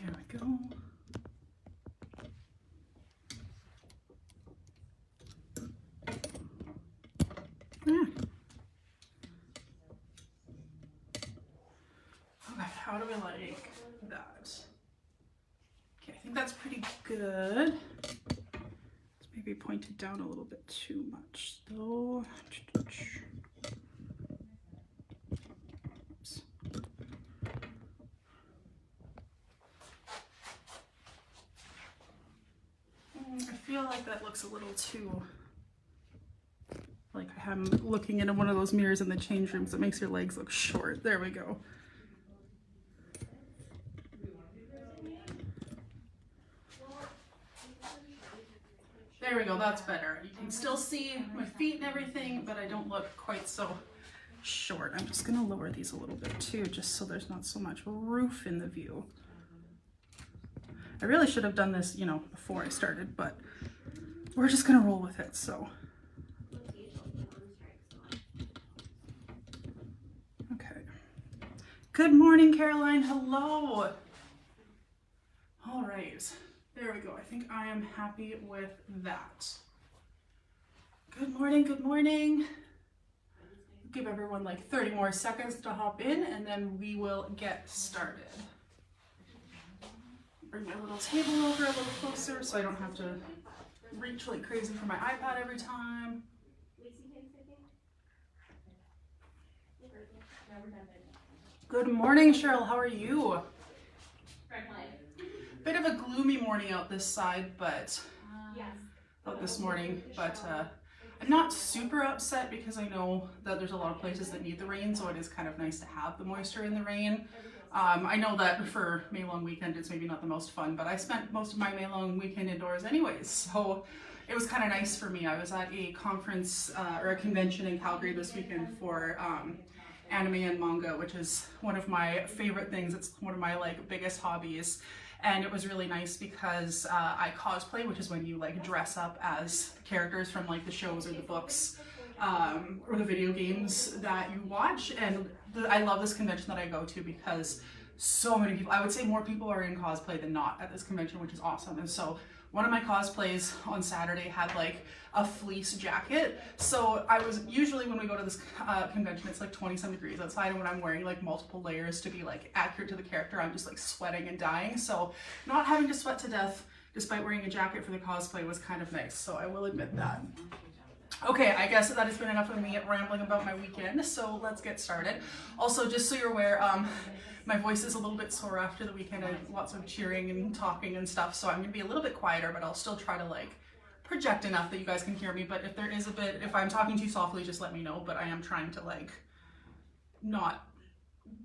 There we go. Yeah. Okay, how do we like that? Okay, I think that's pretty good. It's maybe pointed down a little bit too much though. Oops. I feel like that looks a little too, like I'm looking into one of those mirrors in the change rooms that makes your legs look short. There we go. There we go, that's better. You can still see my feet and everything, but I don't look quite so short. I'm just gonna lower these a little bit too, just so there's not so much roof in the view. I really should have done this, you know, before I started, but we're just gonna roll with it, so. Okay. Good morning, Caroline, hello. All right, there we go. I think I am happy with that. Good morning, good morning. Give everyone like 30 more seconds to hop in and then we will get started. Bring my little table over a little closer so I don't have to reach like crazy for my iPad every time. Good morning, Cheryl. How are you? Bit of a gloomy morning out this side, but out this morning, but I'm not super upset because I know that there's a lot of places that need the rain, so it is kind of nice to have the moisture in the rain. I know that for May long weekend it's maybe not the most fun, but I spent most of my May long weekend indoors anyways, so it was kind of nice for me. I was at a conference or a convention in Calgary this weekend for anime and manga, which is one of my favorite things. It's one of my like biggest hobbies. And it was really nice because I cosplay, which is when you like dress up as characters from like the shows or the books or the video games that you watch. And I love this convention that I go to because so many people, I would say more people are in cosplay than not at this convention, which is awesome. And so one of my cosplays on Saturday had like a fleece jacket. So I was usually when we go to this convention, it's like 20-some degrees outside, and when I'm wearing like multiple layers to be like accurate to the character, I'm just like sweating and dying. So not having to sweat to death despite wearing a jacket for the cosplay was kind of nice. So I will admit that. Okay, I guess that has been enough of me rambling about my weekend, so let's get started. Also, just so you're aware, my voice is a little bit sore after the weekend. I had lots of cheering and talking and stuff, so I'm gonna be a little bit quieter, but I'll still try to like project enough that you guys can hear me. But if there is a bit, if I'm talking too softly, just let me know, but I am trying to like not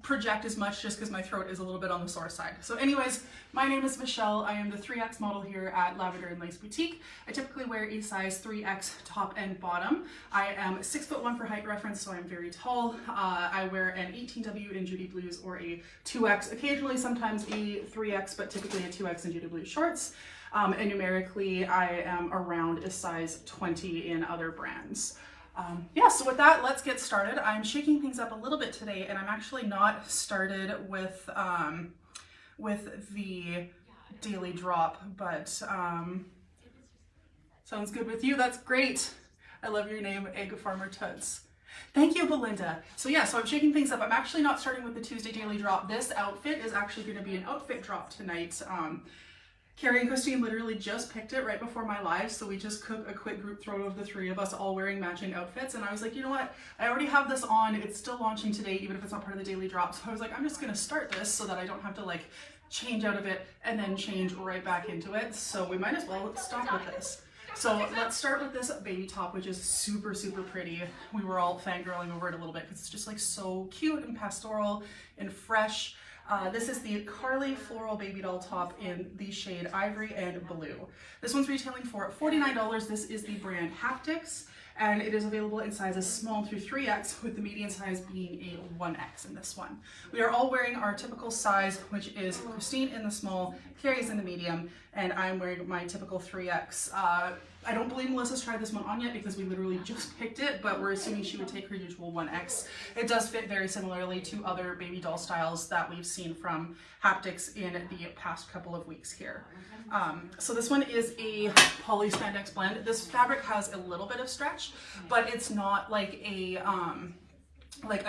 project as much just because my throat is a little bit on the sore side. So anyways, my name is Michelle. I am the 3X model here at Lavender and Lace Boutique. I typically wear a size 3X top and bottom. I am 6'1" for height reference, so I'm very tall. I wear an 18W in Judy Blues or a 2X, occasionally sometimes a 3X, but typically a 2X in Judy Blue shorts. And numerically, I am around a size 20 in other brands. Yeah, so with that, let's get started. I'm shaking things up a little bit today, and I'm actually not started with the daily drop, but sounds good with you. That's great. I love your name, Egg Farmer Toots. Thank you, Belinda. So yeah, so I'm shaking things up. I'm actually not starting with the Tuesday daily drop. This outfit is actually going to be an outfit drop tonight. Carrie and Christine literally just picked it right before my live, so we just took a quick group throw of the three of us all wearing matching outfits, and I was like, you know what, I already have this on, it's still launching today even if it's not part of the daily drop, so I was like, I'm just gonna start this so that I don't have to like change out of it and then change right back into it, so we might as well stop with this. So let's start with this baby top, which is super, super pretty. We were all fangirling over it a little bit because it's just like so cute and pastoral and fresh. This is the Carly Floral Baby Doll top in the shade Ivory and Blue. This one's retailing for $49. This is the brand Haptics. and it is available in sizes small through 3X, with the medium size being a 1X in this one. We are all wearing our typical size, which is Christine in the small, Carrie's in the medium, and I'm wearing my typical 3X. I don't believe Melissa's tried this one on yet because we literally just picked it, but we're assuming she would take her usual 1X. It does fit very similarly to other baby doll styles that we've seen from Haptix in the past couple of weeks here. So this one is a poly spandex blend. This fabric has a little bit of stretch, but it's not like a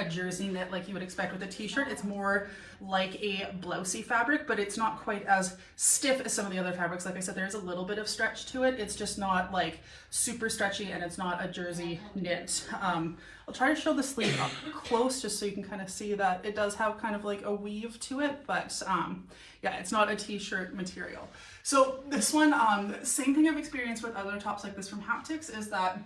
jersey knit like you would expect with a t-shirt. It's more like a blousey fabric, but it's not quite as stiff as some of the other fabrics. Like I said, there's a little bit of stretch to it. It's just not like super stretchy, and it's not a jersey knit. I'll try to show the sleeve up close just so you can kind of see that it does have kind of like a weave to it, but yeah, it's not a t-shirt material. So this one, same thing I've experienced with other tops like this from Haptix, is that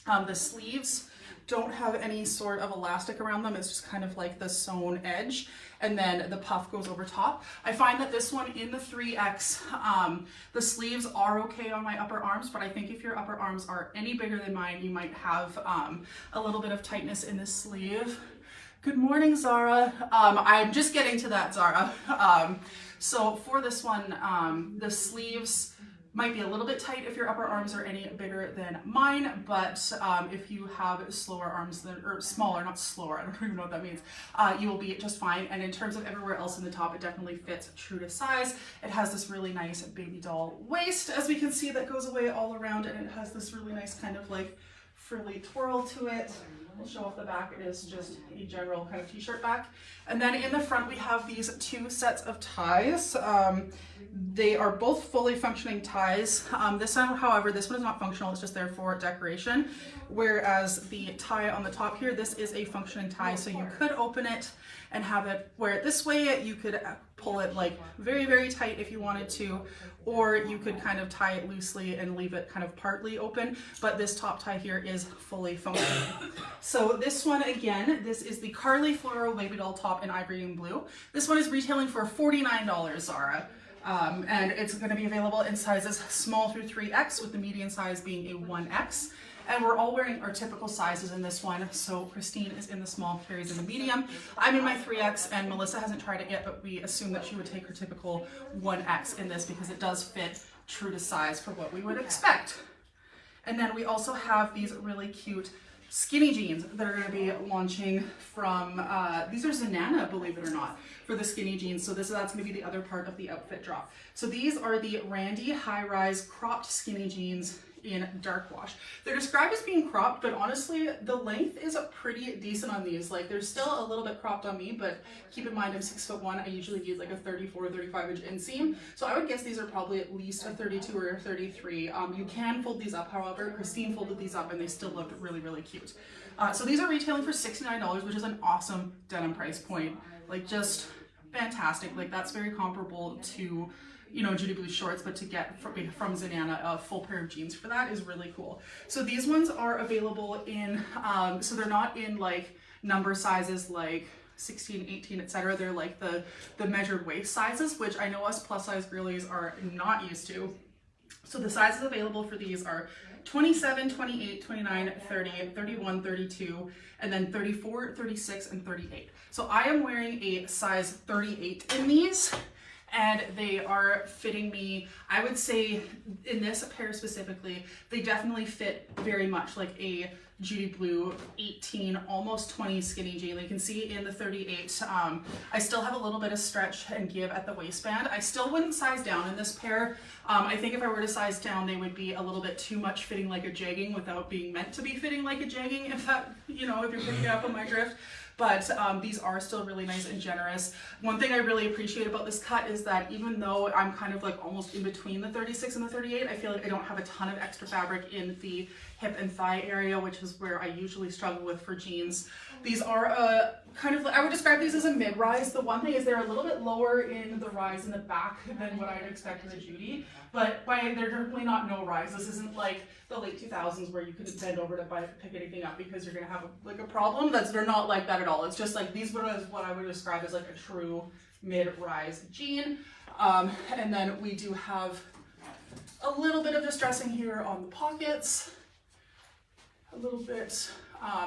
the sleeves don't have any sort of elastic around them. It's just kind of like the sewn edge, and then the puff goes over top. I find that this one in the 3X, the sleeves are okay on my upper arms, but I think if your upper arms are any bigger than mine, you might have a little bit of tightness in the sleeve. Good morning, Zara. I'm just getting to that, Zara. So for this one, the sleeves might be a little bit tight if your upper arms are any bigger than mine, but if you have slower arms than, or smaller, not slower, I don't even know what that means, you will be just fine. And in terms of everywhere else in the top, it definitely fits true to size. It has this really nice baby doll waist, as we can see, that goes away all around, and it has this really nice kind of like frilly twirl to it. We'll show off the back. It is just a general kind of t-shirt back. And then in the front, we have these two sets of ties. They are both fully functioning ties. This one, however, this one is not functional. It's just there for decoration. Whereas the tie on the top here, this is a functioning tie. So you could open it and have it wear it this way. You could pull it like very, very tight if you wanted to, or you could kind of tie it loosely and leave it kind of partly open, but this top tie here is fully functional. So this one, again, this is the Carly Floral Baby Doll top in ivory and blue. This one is retailing for $49, Zara. And it's going to be available in sizes small through 3X, with the medium size being a 1X. And we're all wearing our typical sizes in this one. So Christine is in the small, Carrie's in the medium. I'm in my 3X, and Melissa hasn't tried it yet, but we assume that she would take her typical 1X in this because it does fit true to size for what we would expect. And then we also have these really cute skinny jeans that are going to be launching from, these are Zenana, believe it or not, for the skinny jeans. So that's going to be the other part of the outfit drop. So these are the Randy high-rise cropped skinny jeans in dark wash. They're described as being cropped, but honestly, the length is pretty decent on these. Like, they're still a little bit cropped on me, but keep in mind I'm 6'1". I usually need like a 34 or 35 inch inseam. So I would guess these are probably at least a 32 or a 33. You can fold these up, however. Christine folded these up and they still looked really, really cute. So these are retailing for $69, which is an awesome denim price point. Like, just fantastic. Like, that's very comparable to, you know, Judy Blue shorts, but to get from Zenana a full pair of jeans for that is really cool. So these ones are available in, so they're not in like number sizes like 16, 18, etc. They're like the measured waist sizes, which I know us plus size girlies are not used to. So the sizes available for these are 27, 28, 29, 30, 31, 32, and then 34, 36, and 38. So I am wearing a size 38 in these, and they are fitting me. I would say in this pair specifically, they definitely fit very much like a Judy Blue 18, almost 20 skinny jean. You can see in the 38, I still have a little bit of stretch and give at the waistband. I still wouldn't size down in this pair. I think if I were to size down, they would be a little bit too much fitting like a jegging without being meant to be fitting like a jegging, if that, you know, if you're picking up on my drift. But these are still really nice and generous. One thing I really appreciate about this cut is that even though I'm kind of like almost in between the 36 and the 38, I feel like I don't have a ton of extra fabric in the hip and thigh area, which is where I usually struggle with for jeans. These are kind of, I would describe these as a mid-rise. The one thing is they're a little bit lower in the rise in the back than what I'd expect in a Judy, but they're definitely not no rise. This isn't like the late 2000s where you couldn't bend over to pick anything up because you're gonna have a problem. They're not like that at all. It's just like these were what I would describe as like a true mid-rise jean. And then we do have a little bit of distressing here on the pockets. a little bit,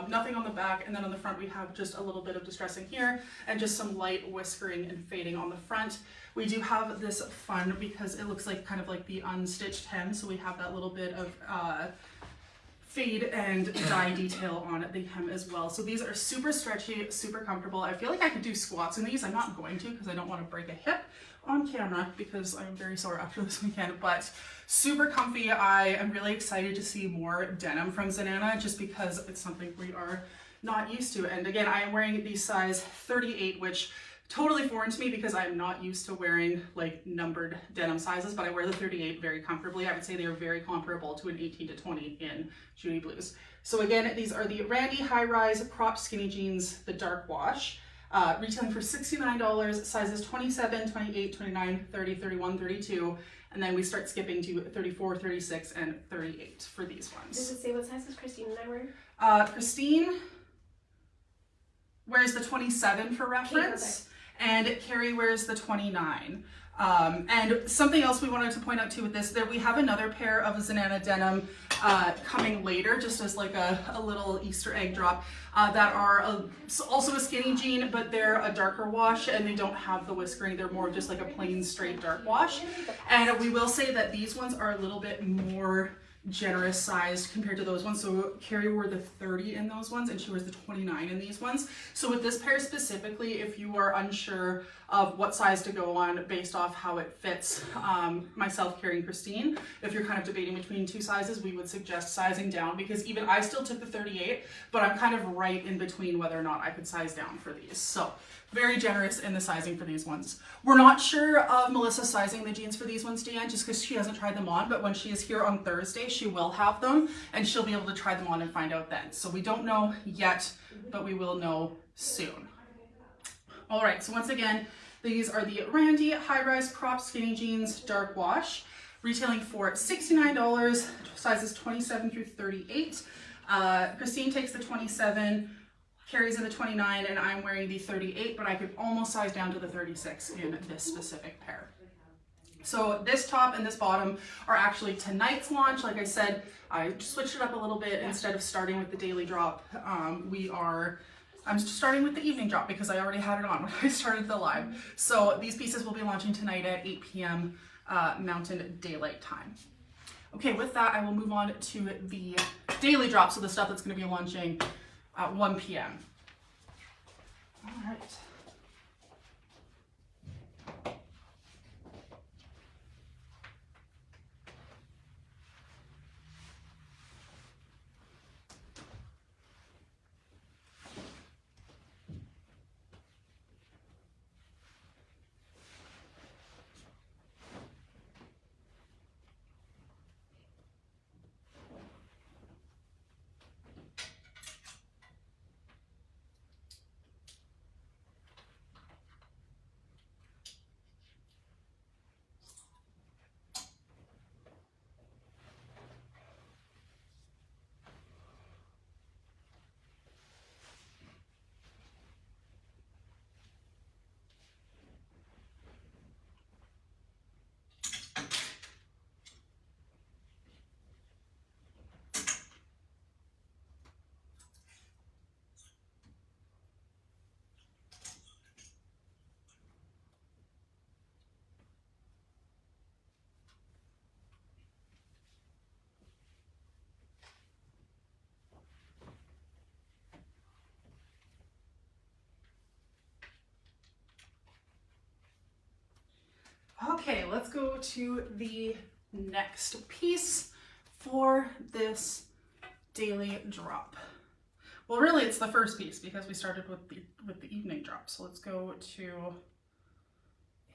nothing on the back, and then on the front we have just a little bit of distressing here and just some light whiskering and fading on the front. We do have this fun because it looks like kind of like the unstitched hem, so we have that little bit of fade and dye detail on the hem as well. So these are super stretchy, super comfortable. I feel like I could do squats in these. I'm not going to because I don't want to break a hip on camera because I'm very sore after this weekend, but super comfy. I am really excited to see more denim from Zenana just because it's something we are not used to. And again, I am wearing the size 38, which totally foreign to me because I'm not used to wearing like numbered denim sizes, but I wear the 38 very comfortably. I would say they are very comparable to an 18 to 20 in Judy Blues. So again, these are the Randy High Rise Cropped Skinny Jeans, the dark wash, retailing for $69, sizes 27, 28, 29, 30, 31, 32, and then we start skipping to 34, 36, and 38 for these ones. Does it say what sizes Christine and I wear? Christine wears the 27 for reference. And Carrie wears the 29. And something else we wanted to point out too with this, that we have another pair of Zenana denim coming later, just as like a little Easter egg drop, that are also a skinny jean, but they're a darker wash and they don't have the whiskering. They're more just like a plain straight dark wash. And we will say that these ones are a little bit more generous sized compared to those ones. So Carrie wore the 30 in those ones and she wears the 29 in these ones. So with this pair specifically, if you are unsure of what size to go on based off how it fits myself, Carrie, and Christine, if you're kind of debating between two sizes, we would suggest sizing down because even I still took the 38, but I'm kind of right in between whether or not I could size down for these. So very generous in the sizing for these ones. We're not sure of Melissa sizing the jeans for these ones, Deanne, just because she hasn't tried them on, but when she is here on Thursday, she will have them and she'll be able to try them on and find out then. So we don't know yet, but we will know soon. All right, so once again, these are the Randy High Rise Cropped Skinny Jeans Dark Wash, retailing for $69, sizes 27 through 38. Christine takes the 27, Carrie's in the 29, and I'm wearing the 38, but I could almost size down to the 36 in this specific pair. So this top and this bottom are actually tonight's launch. Like I said, I switched it up a little bit. Instead of starting with the daily drop, I'm starting with the evening drop because I already had it on when I started the live. So these pieces will be launching tonight at 8 p.m. Mountain Daylight Time. Okay, with that, I will move on to the daily drop, so the stuff that's going to be launching at 1 p.m. All right. Okay, let's go to the next piece for this daily drop. Well, really it's the first piece because we started with the evening drop. So let's go to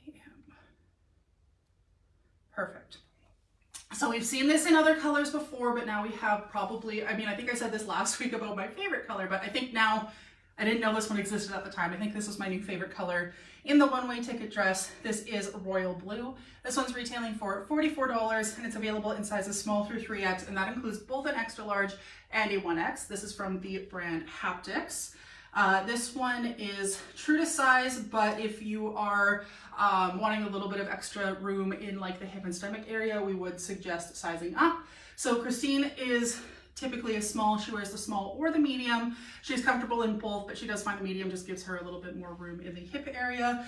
AM. Perfect. So we've seen this in other colors before, but now we have probably, I mean, I think I said this last week about my favorite color, but I think now, I didn't know this one existed at the time. I think this is my new favorite color in the one-way ticket dress. This is royal blue. This one's retailing for $44 and it's available in sizes small through 3X, and that includes both an extra large and a 1X. This is from the brand Haptics. This one is true to size, but if you are wanting a little bit of extra room in like the hip and stomach area, we would suggest sizing up. So Christine is typically a small. She wears the small or the medium. She's comfortable in both, but she does find the medium just gives her a little bit more room in the hip area.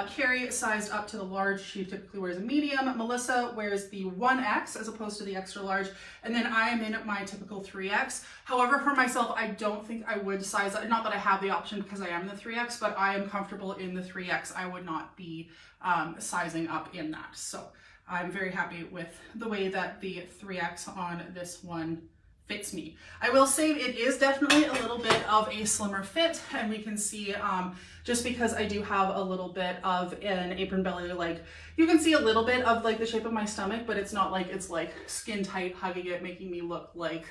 Carrie sized up to the large. She typically wears a medium. Melissa wears the 1X as opposed to the extra large. And then I am in my typical 3X. However, for myself, I don't think I would size up. Not that I have the option because I am the 3X, but I am comfortable in the 3X. I would not be sizing up in that. So I'm very happy with the way that the 3X on this one fits me. I will say it is definitely a little bit of a slimmer fit, and we can see just because I do have a little bit of an apron belly, like you can see a little bit of like the shape of my stomach, but it's not like it's like skin tight hugging it, making me look like,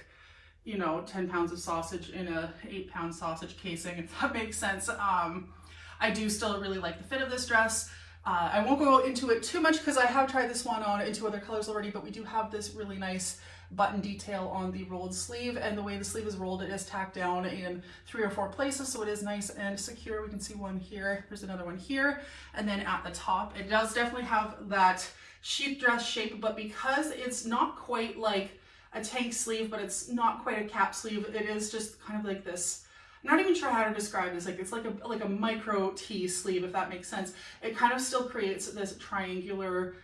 you know, 10 pounds of sausage in a 8-pound sausage casing, if that makes sense. I do still really like the fit of this dress. I won't go into it too much because I have tried this one on in 2 other colors already, but we do have this really nice button detail on the rolled sleeve, and the way the sleeve is rolled, it is tacked down in 3 or 4 places, so it is nice and secure. We can see one here, there's another one here, and then at the top it does definitely have that sheath dress shape, but because it's not quite like a tank sleeve, but it's not quite a cap sleeve, it is just kind of like this. I'm not even sure how to describe this. Like it's like a micro T sleeve, if that makes sense. It kind of still creates this triangular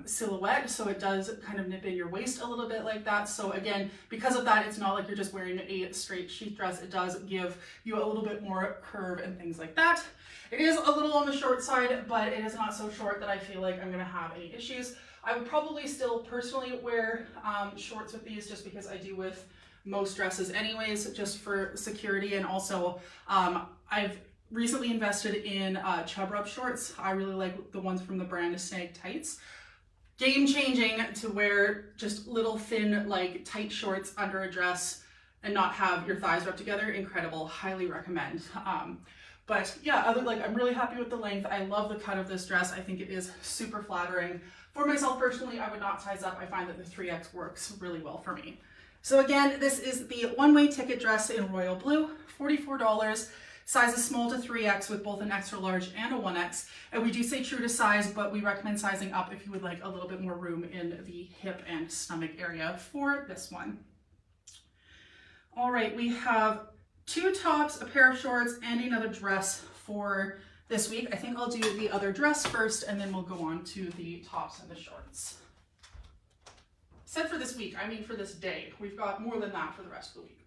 silhouette, so it does kind of nip in your waist a little bit like that. So again, because of that, it's not like you're just wearing a straight sheath dress. It does give you a little bit more curve and things like that. It is a little on the short side, but it is not so short that I feel like I'm gonna have any issues. I would probably still personally wear shorts with these, just because I do with most dresses anyways, just for security. And also I've recently invested in Chub Rub shorts. I really like the ones from the brand Snag Tights. Game changing to wear just little thin like tight shorts under a dress and not have your thighs rubbed together. Incredible, highly recommend. But yeah, I'm really happy with the length. I love the cut of this dress. I think it is super flattering. For myself personally, I would not size up. I find that the 3X works really well for me. So again, this is the one-way ticket dress in royal blue, $44. Sizes small to 3X with both an extra large and a 1X. And we do say true to size, but we recommend sizing up if you would like a little bit more room in the hip and stomach area for this one. All right, we have 2 tops, a pair of shorts, and another dress for this week. I think I'll do the other dress first, and then we'll go on to the tops and the shorts. Said for this week, I mean for this day. We've got more than that for the rest of the week.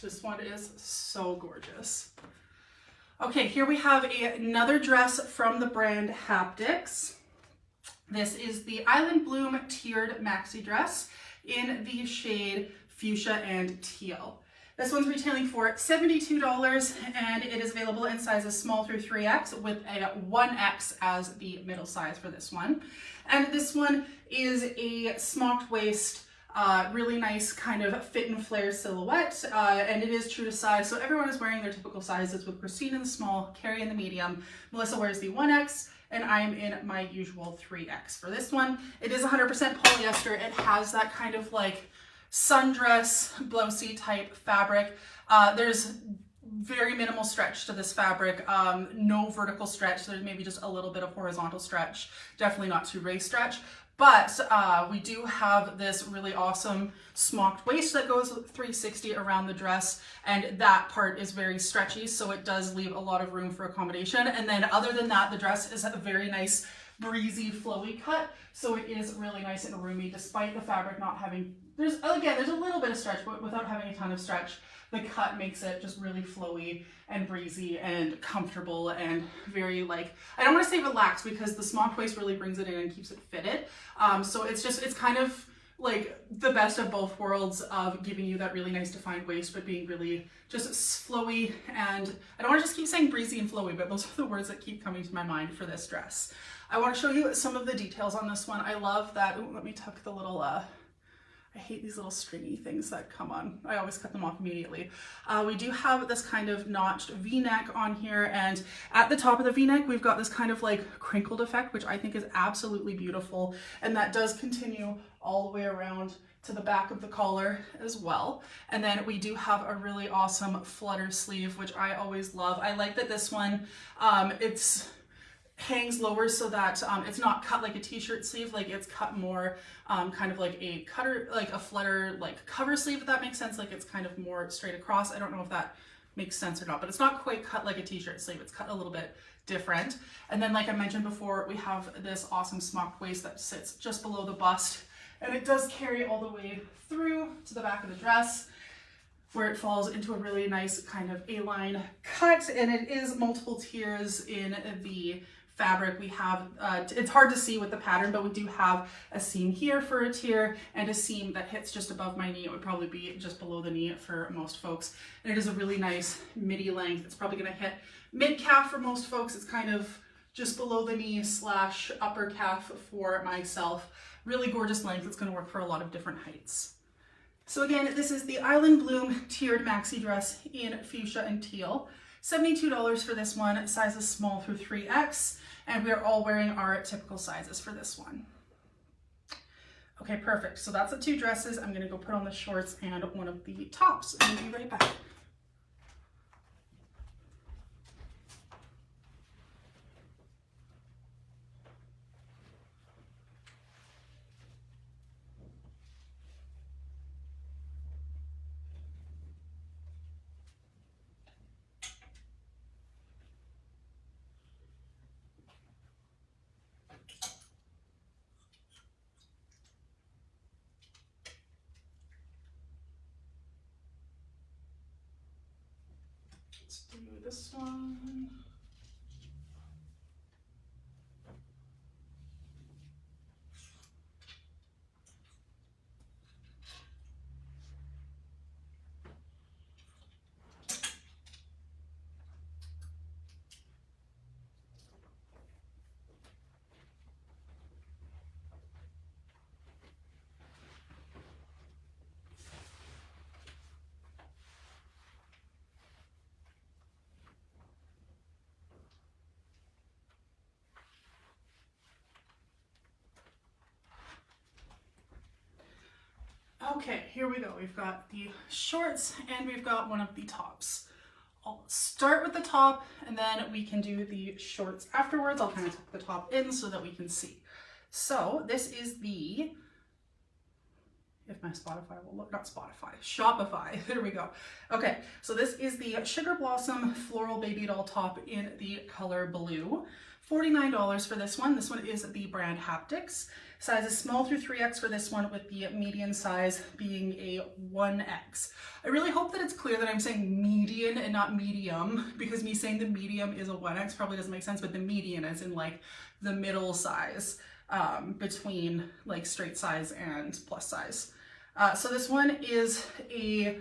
This one is so gorgeous. Okay, here we have another dress from the brand Haptics. This is the Island Bloom tiered maxi dress in the shade fuchsia and teal. This one's retailing for $72, and it is available in sizes small through 3X with a 1X as the middle size for this one. And this one is a smocked waist, really nice kind of fit and flare silhouette, and it is true to size. So everyone is wearing their typical sizes, with Christine in the small, Carrie in the medium, Melissa wears the 1X, and I am in my usual 3X for this one. It is 100% polyester. It has that kind of like sundress, blousey type fabric. There's very minimal stretch to this fabric, no vertical stretch. There's maybe just a little bit of horizontal stretch, definitely not too raised stretch. But we do have this really awesome smocked waist that goes 360 around the dress, and that part is very stretchy, so it does leave a lot of room for accommodation. And then other than that, the dress is a very nice breezy flowy cut, so it is really nice and roomy despite the fabric not having, there's a little bit of stretch, but without having a ton of stretch. The cut makes it just really flowy and breezy and comfortable and very, like, I don't want to say relaxed because the smocked waist really brings it in and keeps it fitted. So it's kind of like the best of both worlds of giving you that really nice defined waist, but being really just flowy. And I don't want to just keep saying breezy and flowy, but those are the words that keep coming to my mind for this dress. I want to show you some of the details on this one. I love that. Ooh, let me tuck the little, I hate these little stringy things that come on. I always cut them off immediately. We do have this kind of notched V-neck on here, and at the top of the V-neck, we've got this kind of like crinkled effect, which I think is absolutely beautiful. And that does continue all the way around to the back of the collar as well. And then we do have a really awesome flutter sleeve, which I always love. I like that this one, it's hangs lower so that it's not cut like a t-shirt sleeve, like it's cut more kind of like a cutter, like a flutter, like cover sleeve, if that makes sense. Like it's kind of more straight across. I don't know if that makes sense or not, but it's not quite cut like a t-shirt sleeve. It's cut a little bit different. And then, like I mentioned before, we have this awesome smocked waist that sits just below the bust, and it does carry all the way through to the back of the dress, where it falls into a really nice kind of A-line cut, and it is multiple tiers in the fabric. We have, it's hard to see with the pattern, but we do have a seam here for a tier and a seam that hits just above my knee. It would probably be just below the knee for most folks. And it is a really nice midi length. It's probably gonna hit mid-calf for most folks. It's kind of just below the knee / upper calf for myself. Really gorgeous length. It's gonna work for a lot of different heights. So again, this is the Island Bloom tiered maxi dress in fuchsia and teal. $72 for this one, sizes small through 3X, and we are all wearing our typical sizes for this one. Okay, perfect. So that's the two dresses. I'm gonna go put on the shorts and one of the tops, and we'll be right back. Let's do this one. Okay, here we go. We've got the shorts and we've got one of the tops. I'll start with the top and then we can do the shorts afterwards. I'll kind of tuck the top in so that we can see. So this is the, if my Spotify will look, not Spotify, Shopify, there we go. Okay, so this is the Sugar Blossom Floral Baby Doll top in the color blue. $49 for this one. This one is the brand Haptics. Size is small through 3X for this one, with the median size being a 1X. I really hope that it's clear that I'm saying median and not medium, because me saying the medium is a 1X probably doesn't make sense, but the median is in like the middle size between like straight size and plus size. So this one is a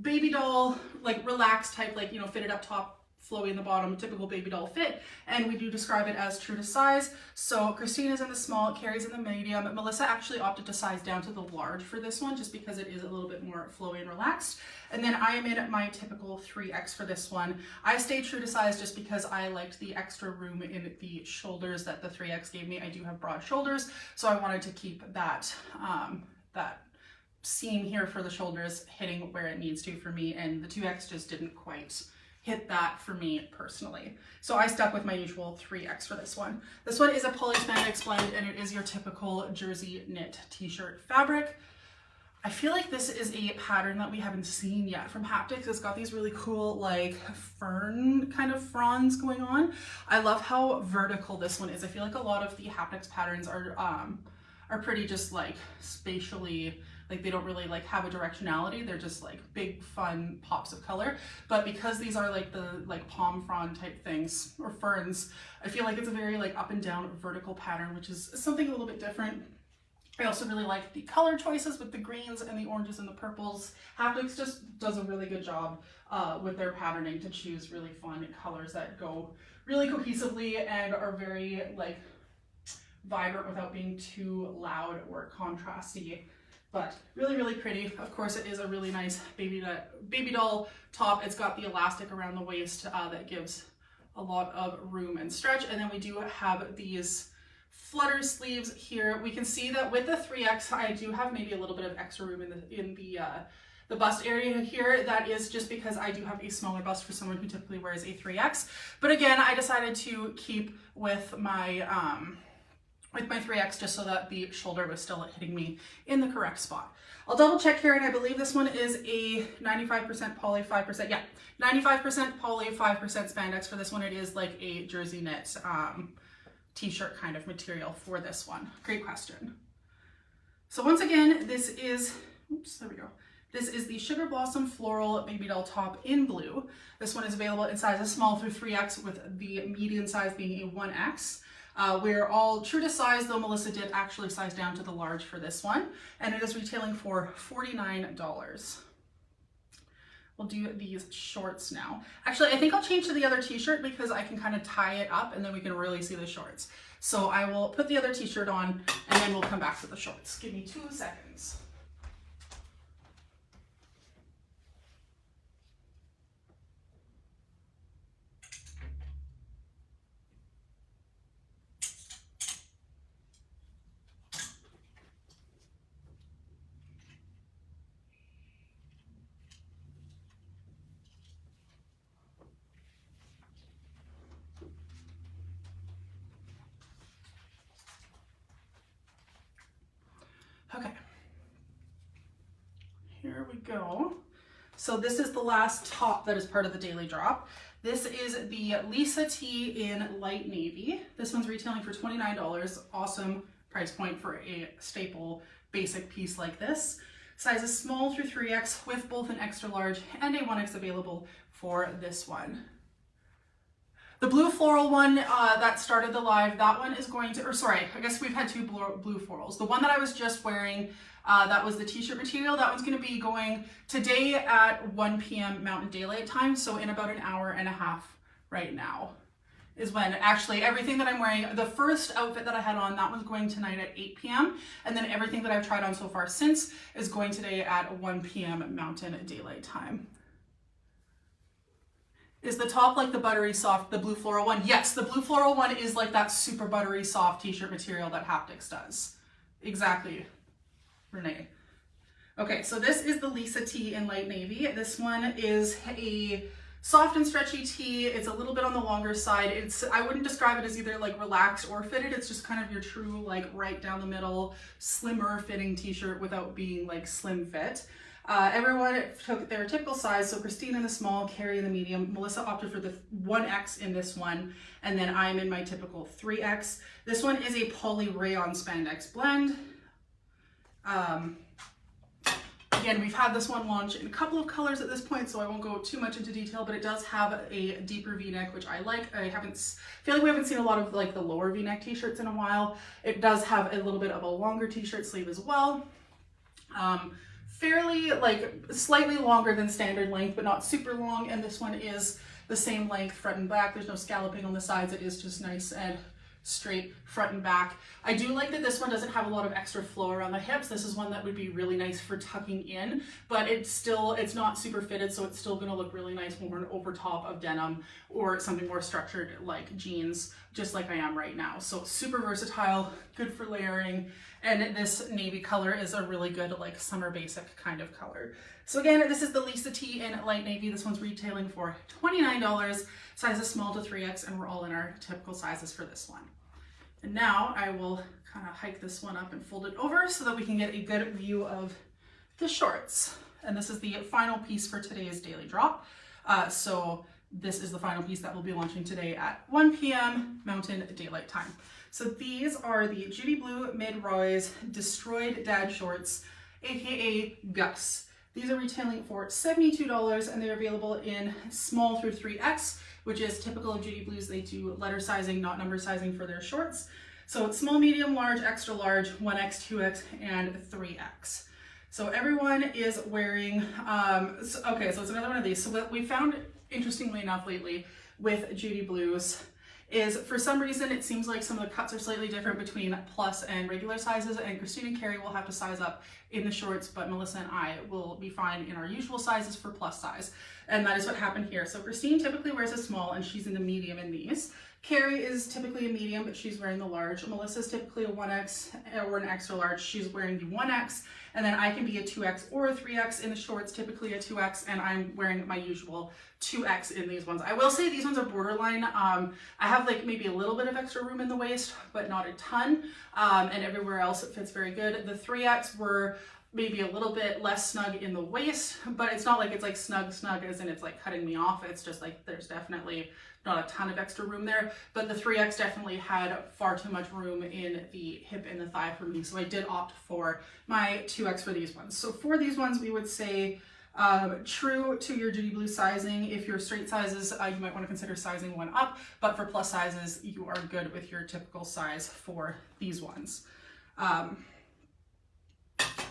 baby doll, like relaxed type, like, you know, fitted up top, flowy in the bottom, typical baby doll fit, and we do describe it as true to size. So Christine is in the small, Carrie's in the medium. Melissa actually opted to size down to the large for this one, just because it is a little bit more flowy and relaxed. And then I am in my typical 3X for this one. I stayed true to size just because I liked the extra room in the shoulders that the 3X gave me. I do have broad shoulders, so I wanted to keep that, that seam here for the shoulders hitting where it needs to for me, and the 2X just didn't quite hit that for me personally. So I stuck with my usual 3X for this one. This one is a poly spandex blend, and it is your typical jersey knit t-shirt fabric. I feel like this is a pattern that we haven't seen yet from Haptics. It's got these really cool like fern kind of fronds going on. I love how vertical this one is. I feel like a lot of the Haptics patterns are pretty just like spatially, like they don't really like have a directionality. They're just like big fun pops of color. But because these are like the like palm frond type things or ferns, I feel like it's a very like up and down vertical pattern, which is something a little bit different. I also really like the color choices with the greens and the oranges and the purples. Haptics just does a really good job with their patterning to choose really fun colors that go really cohesively and are very like vibrant without being too loud or contrasty. But really, really pretty. Of course, it is a really nice baby doll top. It's got the elastic around the waist that gives a lot of room and stretch. And then we do have these flutter sleeves here. We can see that with the 3X, I do have maybe a little bit of extra room in the bust area here. That is just because I do have a smaller bust for someone who typically wears a 3X. But again, I decided to keep with my 3X just so that the shoulder was still hitting me in the correct spot. I'll double check here, and I believe this one is a 95% poly, 5%, yeah, 95% poly, 5% spandex. For this one, it is like a jersey knit t-shirt kind of material for this one. Great question. So once again, this is, oops, there we go. This is the Sugar Blossom Floral Baby Doll Top in blue. This one is available in sizes small through 3X, with the medium size being a 1X. We're all true to size, though Melissa did actually size down to the large for this one, and it is retailing for $49. We'll do these shorts now. Actually, I think I'll change to the other t-shirt because I can kind of tie it up and then we can really see the shorts. So I will put the other t-shirt on and then we'll come back to the shorts. Give me 2 seconds. Okay, here we go. So this is the last top that is part of the daily drop. This is the Lisa T in light navy. This one's retailing for $29. Awesome price point for a staple basic piece like this. Sizes small through 3X with both an extra large and a 1X available for this one. The blue floral one that started the live, that one is going to, or sorry, I guess we've had 2 blue florals. The one that I was just wearing, that was the t-shirt material, that one's going to be going today at 1 p.m. Mountain Daylight Time, so in about an hour and a half right now is when actually everything that I'm wearing, the first outfit that I had on, that one's going tonight at 8 p.m. And then everything that I've tried on so far since is going today at 1 p.m. Mountain Daylight Time. Is the top like the buttery soft, the blue floral one? Yes, the blue floral one is like that super buttery soft t-shirt material that Haptics does. Exactly, Renee. Okay, so this is the Lisa T in light navy. This one is a soft and stretchy tee. It's a little bit on the longer side. I wouldn't describe it as either like relaxed or fitted. It's just kind of your true like right down the middle, slimmer fitting t-shirt without being like slim fit. Everyone took their typical size, so Christine in the small, Carrie in the medium, Melissa opted for the 1X in this one, and then I'm in my typical 3X. This one is a poly rayon spandex blend. Again, we've had this one launch in a couple of colors at this point, so I won't go too much into detail, but it does have a deeper V-neck, which I like. I feel like we haven't seen a lot of like the lower V-neck t-shirts in a while. It does have a little bit of a longer t-shirt sleeve as well. Fairly like slightly longer than standard length, but not super long. And this one is the same length front and back. There's no scalloping on the sides. It is just nice and straight front and back. I do like that this one doesn't have a lot of extra flow around the hips. This is one that would be really nice for tucking in, but it's not super fitted, so it's still going to look really nice worn over top of denim or something more structured like jeans, just like I am right now. So super versatile, good for layering, and this navy color is a really good like summer basic kind of color. So again, this is the Lisa T in light navy. This one's retailing for $29, sizes small to 3X, and we're all in our typical sizes for this one. And now I will kind of hike this one up and fold it over so that we can get a good view of the shorts. And this is the final piece for today's daily drop. So this is the final piece that will be launching today at 1 p.m. Mountain Daylight Time. So these are the Judy Blue Mid-Rise Destroyed Dad Shorts, aka Gus. These are retailing for $72, and they're available in small through 3X, which is typical of Judy Blues. They do letter sizing, not number sizing for their shorts. So it's small, medium, large, extra large, 1X, 2X, and 3X. So everyone is wearing, okay, so it's another one of these. So what we found, interestingly enough lately with Judy Blues, is for some reason it seems like some of the cuts are slightly different between plus and regular sizes, and Christine and Carrie will have to size up in the shorts, but Melissa and I will be fine in our usual sizes for plus size. And that is what happened here. So Christine typically wears a small and she's in the medium in these. Carrie is typically a medium, but she's wearing the large. Melissa's typically a 1X or an extra large. She's wearing the 1X, and then I can be a 2X or a 3X in the shorts, typically a 2X, and I'm wearing my usual 2X in these ones. I will say these ones are borderline. I have like maybe a little bit of extra room in the waist, but not a ton, and everywhere else it fits very good. The 3X were maybe a little bit less snug in the waist, but it's not like it's like snug as in it's like cutting me off. It's just like there's definitely not a ton of extra room there, but the 3X definitely had far too much room in the hip and the thigh for me, so I did opt for my 2X for these ones. So for these ones, we would say true to your Judy Blue sizing. If you're straight sizes, you might want to consider sizing one up, but for plus sizes, you are good with your typical size for these ones.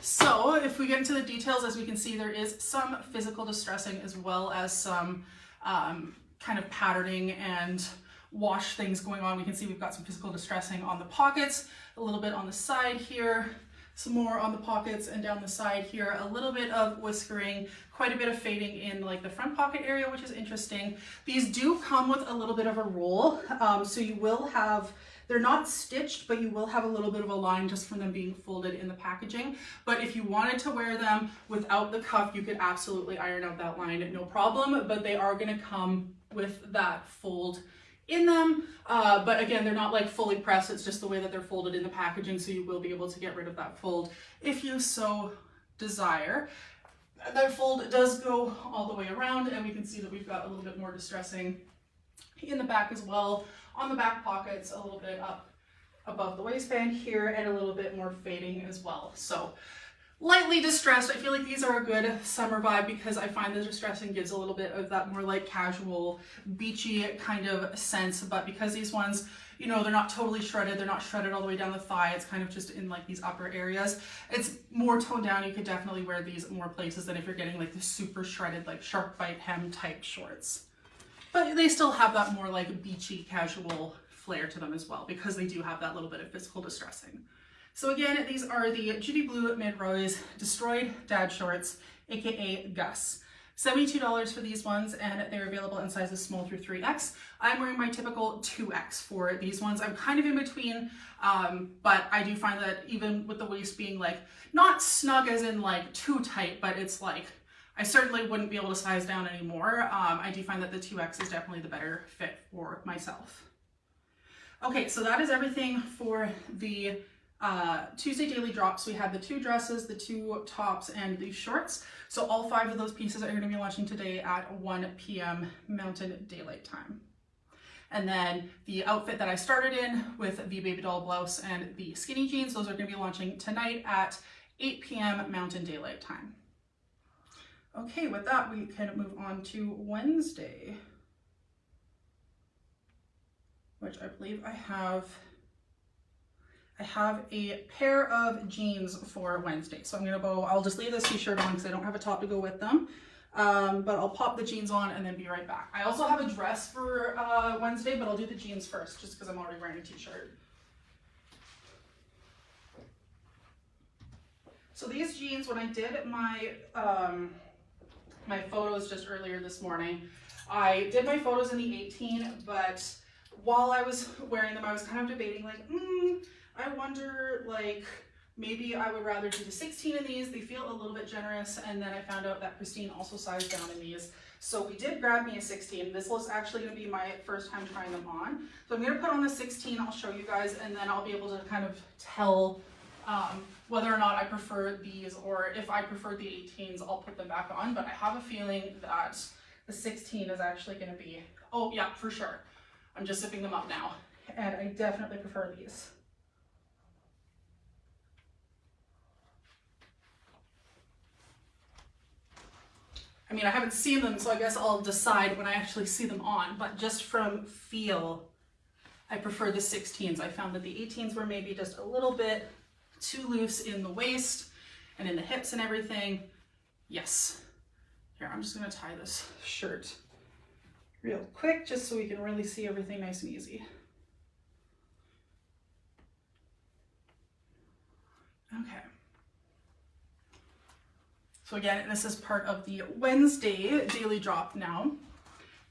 So if we get into the details, as we can see, there is some physical distressing as well as some kind of patterning and wash things going on. We can see we've got some physical distressing on the pockets, a little bit on the side here, some more on the pockets and down the side here, a little bit of whiskering, quite a bit of fading in like the front pocket area, which is interesting. These do come with a little bit of a roll, so you will have, they're not stitched, but you will have a little bit of a line just from them being folded in the packaging. But if you wanted to wear them without the cuff, you could absolutely iron out that line, no problem, but they are gonna come with that fold in them. But again, they're not like fully pressed, it's just the way that they're folded in the packaging, so you will be able to get rid of that fold if you so desire. That fold does go all the way around, and we can see that we've got a little bit more distressing in the back as well. On the back pockets, a little bit up above the waistband here, and a little bit more fading as well. So lightly distressed. I feel like these are a good summer vibe because I find the distressing gives a little bit of that more like casual, beachy kind of sense. But because these ones, you know, they're not totally shredded, they're not shredded all the way down the thigh, it's kind of just in like these upper areas. It's more toned down. You could definitely wear these more places than if you're getting like the super shredded, like shark bite hem type shorts. But they still have that more like beachy, casual flair to them as well because they do have that little bit of physical distressing. So again, these are the Judy Blue Mid-Rise Destroyed Dad Shorts, aka Gus. $72 for these ones, and they're available in sizes small through 3X. I'm wearing my typical 2X for these ones. I'm kind of in between, but I do find that even with the waist being like, not snug as in like too tight, but it's like, I certainly wouldn't be able to size down anymore. I do find that the 2X is definitely the better fit for myself. Okay, so that is everything for the Tuesday daily drops. We had the 2 dresses, the 2 tops, and the shorts. So all 5 of those pieces are going to be launching today at 1 p.m. Mountain Daylight Time. And then the outfit that I started in with the baby doll blouse and the skinny jeans, those are going to be launching tonight at 8 p.m. Mountain Daylight Time. Okay, with that, we can move on to Wednesday, which I believe I have a pair of jeans for Wednesday. So I'm gonna go, I'll just leave this t-shirt on because I don't have a top to go with them. But I'll pop the jeans on and then be right back. I also have a dress for Wednesday, but I'll do the jeans first just because I'm already wearing a t-shirt. So these jeans, when I did my my photos just earlier this morning, I did my photos in the 18, but while I was wearing them, I was kind of debating like, I wonder, like, maybe I would rather do the 16 in these. They feel a little bit generous. And then I found out that Christine also sized down in these. So we did grab me a 16. This was actually going to be my first time trying them on. So I'm going to put on the 16. I'll show you guys, and then I'll be able to kind of tell whether or not I prefer these, or if I prefer the 18s, I'll put them back on. But I have a feeling that the 16 is actually going to be, oh yeah, for sure. I'm just zipping them up now. And I definitely prefer these. I mean, I haven't seen them, so I guess I'll decide when I actually see them on, but just from feel, I prefer the 16s. I found that the 18s were maybe just a little bit too loose in the waist and in the hips and everything. Yes. Here, I'm just gonna tie this shirt real quick just so we can really see everything nice and easy. Okay. So again, this is part of the Wednesday daily drop now.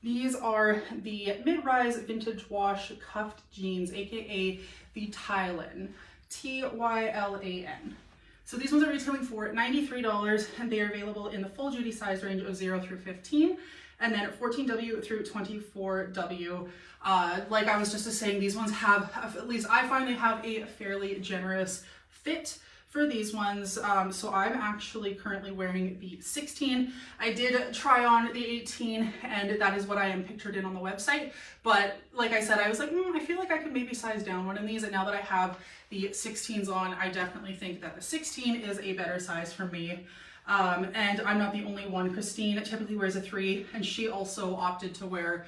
These are the mid-rise vintage wash cuffed jeans, aka the Tylan, Tylan. So these ones are retailing for $93 and they are available in the full duty size range of 0 through 15 and then 14W through 24W. Like I was just saying, these ones have, at least I find they have a fairly generous fit for these ones. So I'm actually currently wearing the 16. I did try on the 18 and that is what I am pictured in on the website. But like I said, I was like, I feel like I could maybe size down one of these. And now that I have the 16s on, I definitely think that the 16 is a better size for me. And I'm not the only one. Christine typically wears a 3 and she also opted to wear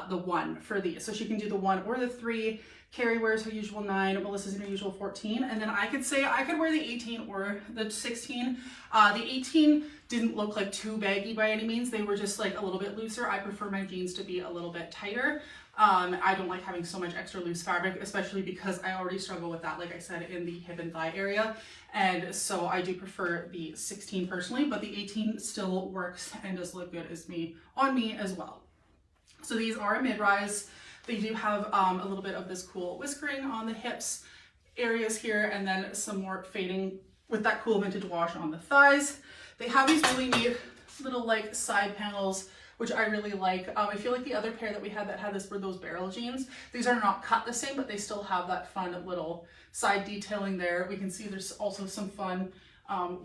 the 1 for these. So she can do the 1 or the 3. Carrie wears her usual 9, Melissa's in her usual 14, and then I could say I could wear the 18 or the 16. The 18 didn't look like too baggy by any means. They were just like a little bit looser. I prefer my jeans to be a little bit tighter. I don't like having so much extra loose fabric, especially because I already struggle with that, like I said, in the hip and thigh area. And so I do prefer the 16 personally, but the 18 still works and does look good on me as well. So these are a mid-rise. They do have a little bit of this cool whiskering on the hips areas here, and then some more fading with that cool vintage wash on the thighs. They have these really neat little like side panels, which I really like. I feel like the other pair that we had that had this were those barrel jeans. These are not cut the same, but they still have that fun little side detailing there. We can see there's also some fun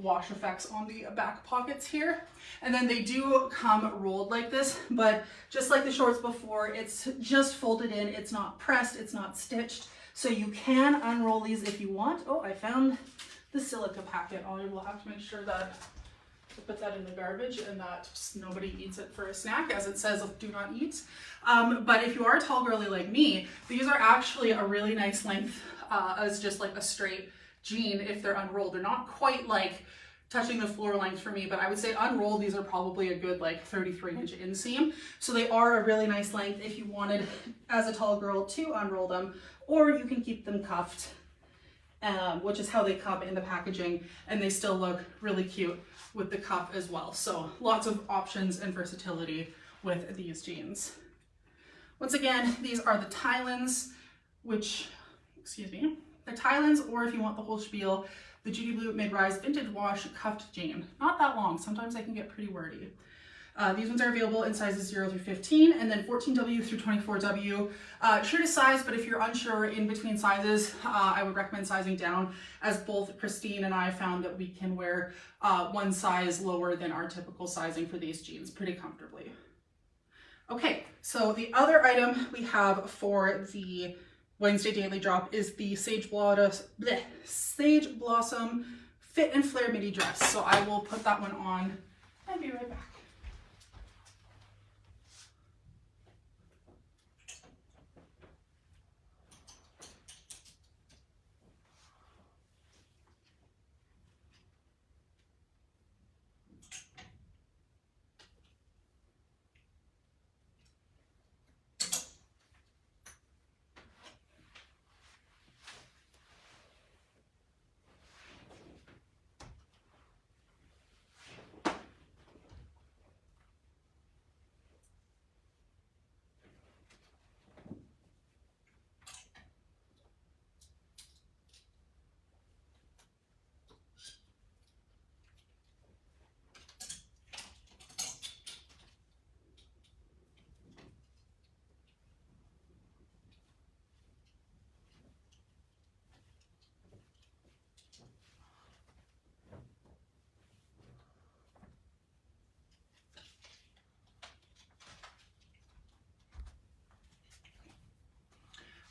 wash effects on the back pockets here. And then they do come rolled like this, but just like the shorts before, it's just folded in. It's not pressed, it's not stitched. So you can unroll these if you want. Oh, I found the silica packet. I will have to make sure that to put that in the garbage and that nobody eats it for a snack, as it says do not eat. But if you are a tall girly like me, these are actually a really nice length as just like a straight jean if they're unrolled. They're not quite like touching the floor length for me, but I would say unrolled, these are probably a good like 33-inch inseam. So they are a really nice length if you wanted as a tall girl to unroll them, or you can keep them cuffed, which is how they come in the packaging, and they still look really cute with the cuff as well. So lots of options and versatility with these jeans. Once again, these are the Tylans, which, excuse me, the Tylans, or if you want the whole spiel, the Judy Blue mid-rise vintage wash cuffed jean. Not that long, sometimes they can get pretty wordy. These ones are available in sizes 0 through 15 and then 14W through 24W. True to size, but if you're unsure in between sizes, I would recommend sizing down, as both Christine and I found that we can wear one size lower than our typical sizing for these jeans pretty comfortably. Okay, so the other item we have for the Wednesday daily drop is the Sage Blossom Fit and Flare midi dress. So I will put that one on and be right back.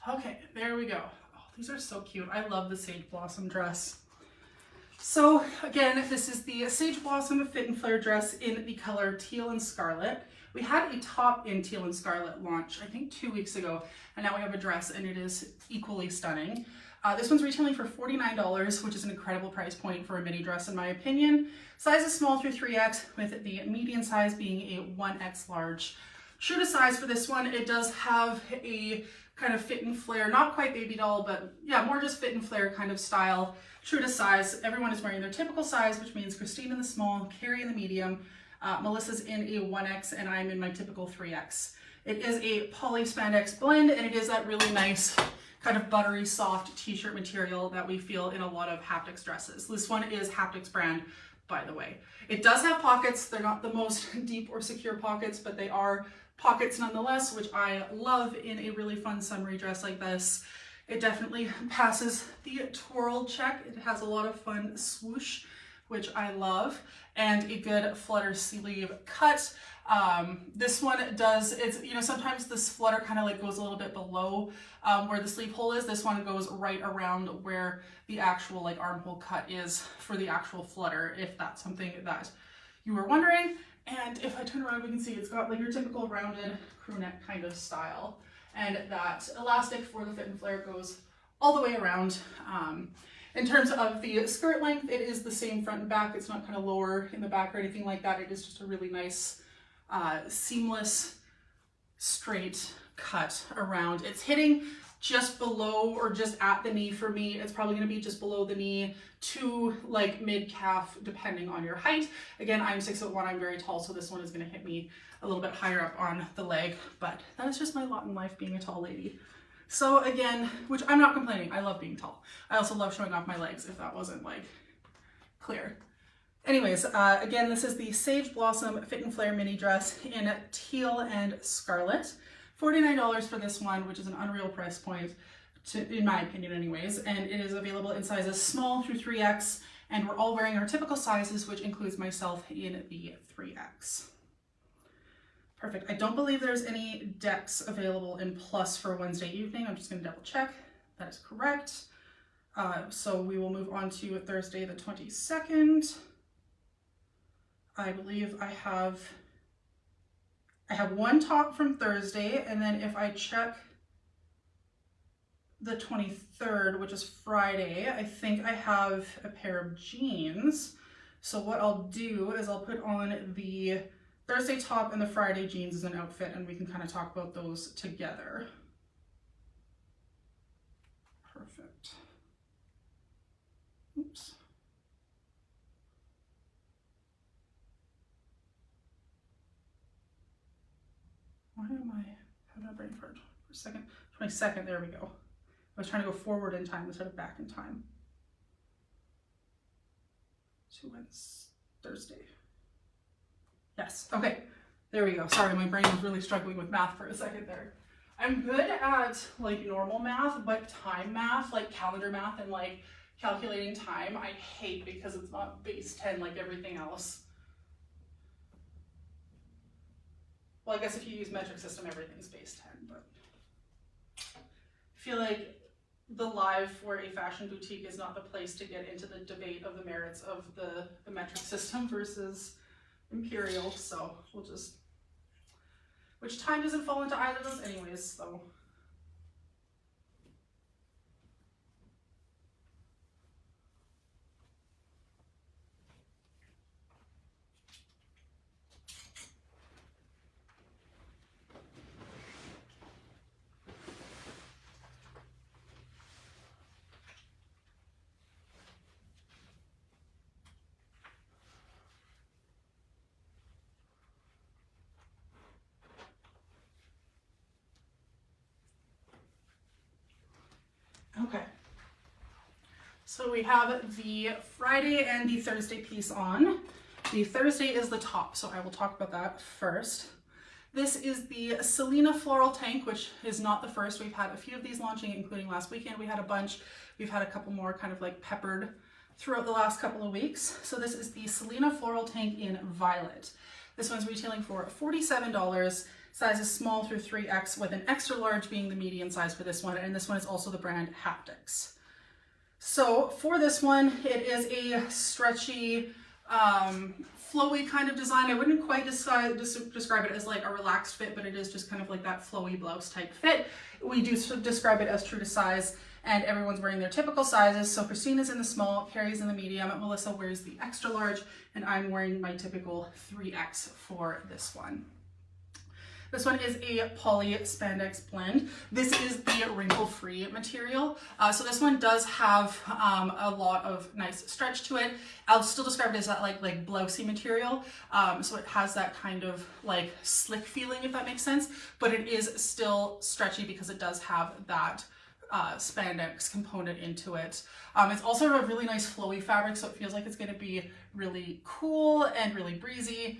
Okay, there we go. Oh, these are so cute. I love the Sage Blossom dress. So again, this is the Sage Blossom Fit and Flare dress in the color teal and scarlet. We had a top in teal and scarlet launch, I think 2 weeks ago, and now we have a dress and it is equally stunning. This one's retailing for $49, which is an incredible price point for a mini dress in my opinion. Size is small through 3X, with the median size being a 1X large. True to size for this one, it does have a kind of fit and flare, not quite baby doll, but yeah, more just fit and flare kind of style. True to size, everyone is wearing their typical size, which means Christine in the small, Carrie in the medium, Melissa's in a 1X, and I'm in my typical 3X. It is a poly spandex blend, and it is that really nice kind of buttery soft t-shirt material that we feel in a lot of Haptix dresses. This one is Haptix brand, by the way. It does have pockets. They're not the most deep or secure pockets, but they are pockets nonetheless, which I love in a really fun summery dress like this. It definitely passes the twirl check. It has a lot of fun swoosh, which I love, and a good flutter sleeve cut. This one does, it's, you know, sometimes this flutter kind of like goes a little bit below where the sleeve hole is. This one goes right around where the actual like armhole cut is for the actual flutter, if that's something that you were wondering. And if I turn around, we can see it's got like your typical rounded crew neck kind of style. And that elastic for the fit and flare goes all the way around. In terms of the skirt length, it is the same front and back. It's not kind of lower in the back or anything like that. It is just a really nice, seamless, straight cut around. It's hitting just below or just at the knee for me. It's probably going to be just below the knee to like mid calf, depending on your height. Again, I'm 6'1", I'm very tall, so this one is going to hit me a little bit higher up on the leg, but that is just my lot in life being a tall lady. So again, which I'm not complaining, I love being tall. I also love showing off my legs, if that wasn't like clear. Anyways, again, this is the Sage Blossom Fit and Flare mini dress in teal and scarlet. $49 for this one, which is an unreal price point, in my opinion anyways, and it is available in sizes small through 3X, and we're all wearing our typical sizes, which includes myself in the 3X. Perfect. I don't believe there's any decks available in plus for Wednesday evening. I'm just going to double check. That is correct. So we will move on to Thursday the 22nd. I believe I have one top from Thursday, and then if I check the 23rd, which is Friday, I think I have a pair of jeans. So what I'll do is I'll put on the Thursday top and the Friday jeans as an outfit, and we can kind of talk about those together. Perfect. Oops. Why am I having a brain fart for a second? 22nd, there we go. I was trying to go forward in time instead of back in time. To Wednesday, Thursday. Yes, okay, there we go. Sorry, my brain was really struggling with math for a second there. I'm good at like normal math, but time math, like calendar math and like calculating time, I hate because it's not base 10 like everything else. Well, I guess if you use metric system, everything's base 10, but I feel like the live for a fashion boutique is not the place to get into the debate of the merits of the metric system versus imperial, so we'll just, which time doesn't fall into either of those anyways, so. Okay, so we have the Friday and the Thursday piece on. The Thursday is the top, so I will talk about that first. This is the Selena Floral Tank, which is not the first. We've had a few of these launching, including last weekend. We had a bunch. We've had a couple more kind of like peppered throughout the last couple of weeks. So this is the Selena Floral Tank in violet. This one's retailing for $47. Size is small through 3X, with an extra large being the median size for this one, and this one is also the brand Haptix. So for this one, it is a stretchy, flowy kind of design. I wouldn't quite describe it as like a relaxed fit, but it is just kind of like that flowy blouse type fit. We do describe it as true to size, and everyone's wearing their typical sizes. So Christine is in the small, Carrie's in the medium, Melissa wears the extra large, and I'm wearing my typical 3X for this one. This one is a poly spandex blend. This is the wrinkle-free material. So this one does have a lot of nice stretch to it. I'll still describe it as that like blousey material. So it has that kind of like slick feeling, if that makes sense, but it is still stretchy because it does have that spandex component into it. It's also a really nice flowy fabric, so it feels like it's going to be really cool and really breezy.